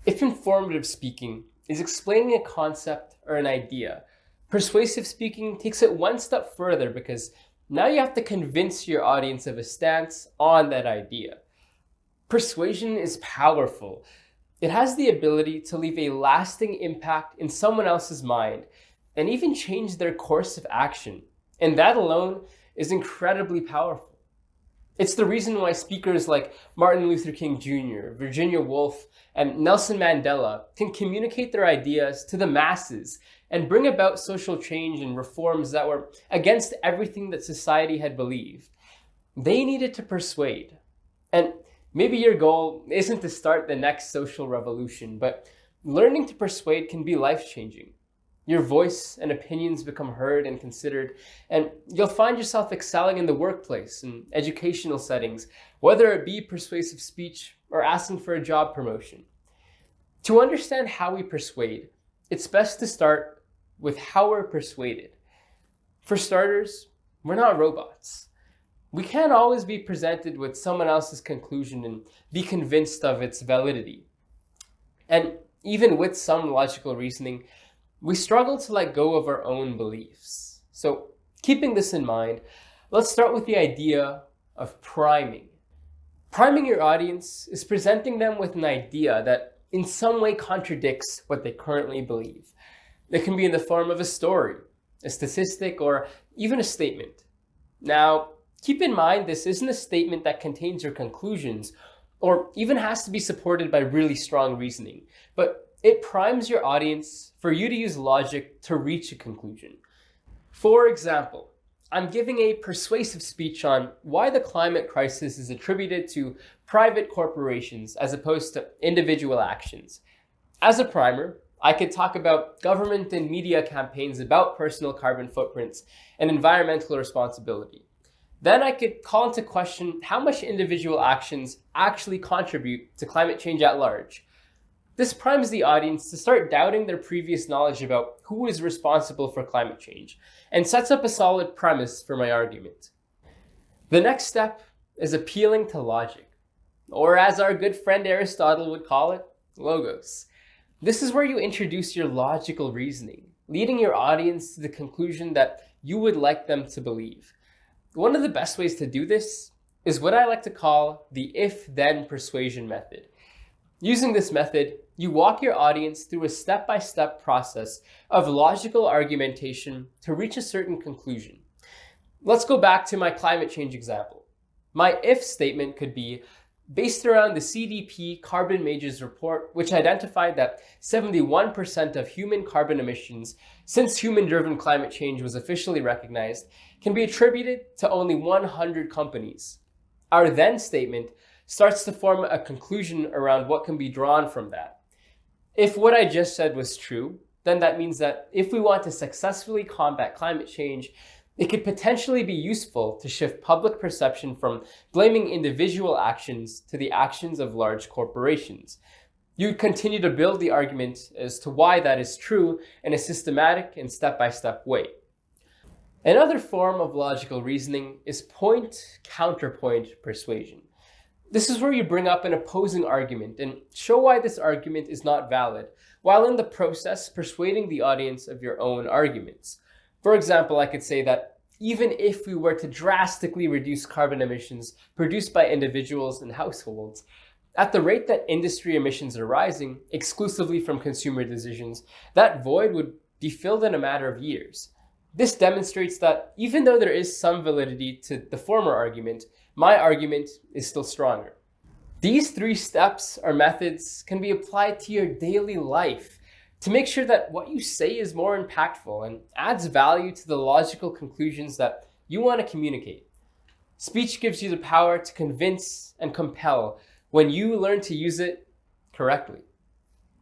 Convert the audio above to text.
If informative speaking is explaining a concept or an idea, persuasive speaking takes it one step further because now you have to convince your audience of a stance on that idea. Persuasion is powerful. It has the ability to leave a lasting impact in someone else's mind and even change their course of action. And that alone is incredibly powerful. It's the reason why speakers like Martin Luther King Jr., Virginia Woolf, and Nelson Mandela can communicate their ideas to the masses and bring about social change and reforms that were against everything that society had believed. They needed to persuade. And maybe your goal isn't to start the next social revolution, but learning to persuade can be life-changing. Your voice and opinions become heard and considered, and you'll find yourself excelling in the workplace and educational settings, whether it be persuasive speech or asking for a job promotion. To understand how we persuade, it's best to start with how we're persuaded. For starters, we're not robots. We can't always be presented with someone else's conclusion and be convinced of its validity. And even with some logical reasoning, we struggle to let go of our own beliefs. So, keeping this in mind, let's start with the idea of priming. Priming your audience is presenting them with an idea that in some way contradicts what they currently believe. It can be in the form of a story, a statistic, or even a statement. Now, keep in mind this isn't a statement that contains your conclusions or even has to be supported by really strong reasoning, but it primes your audience for you to use logic to reach a conclusion. For example, I'm giving a persuasive speech on why the climate crisis is attributed to private corporations as opposed to individual actions. As a primer, I could talk about government and media campaigns about personal carbon footprints and environmental responsibility. Then I could call into question how much individual actions actually contribute to climate change at large. This primes the audience to start doubting their previous knowledge about who is responsible for climate change and sets up a solid premise for my argument. The next step is appealing to logic, or as our good friend Aristotle would call it, logos. This is where you introduce your logical reasoning, leading your audience to the conclusion that you would like them to believe. One of the best ways to do this is what I like to call the if-then persuasion method. Using this method, you walk your audience through a step-by-step process of logical argumentation to reach a certain conclusion. Let's go back to my climate change example. My if statement could be based around the CDP Carbon Majors report, which identified that 71% of human carbon emissions since human-driven climate change was officially recognized can be attributed to only 100 companies. Our then statement starts to form a conclusion around what can be drawn from that. If what I just said was true, then that means that if we want to successfully combat climate change, it could potentially be useful to shift public perception from blaming individual actions to the actions of large corporations. You'd continue to build the argument as to why that is true in a systematic and step-by-step way. Another form of logical reasoning is point-counterpoint persuasion. This is where you bring up an opposing argument and show why this argument is not valid, while in the process persuading the audience of your own arguments. For example, I could say that even if we were to drastically reduce carbon emissions produced by individuals and households, at the rate that industry emissions are rising exclusively from consumer decisions, that void would be filled in a matter of years. This demonstrates that even though there is some validity to the former argument, my argument is still stronger. These 3 steps or methods can be applied to your daily life to make sure that what you say is more impactful and adds value to the logical conclusions that you want to communicate. Speech gives you the power to convince and compel when you learn to use it correctly.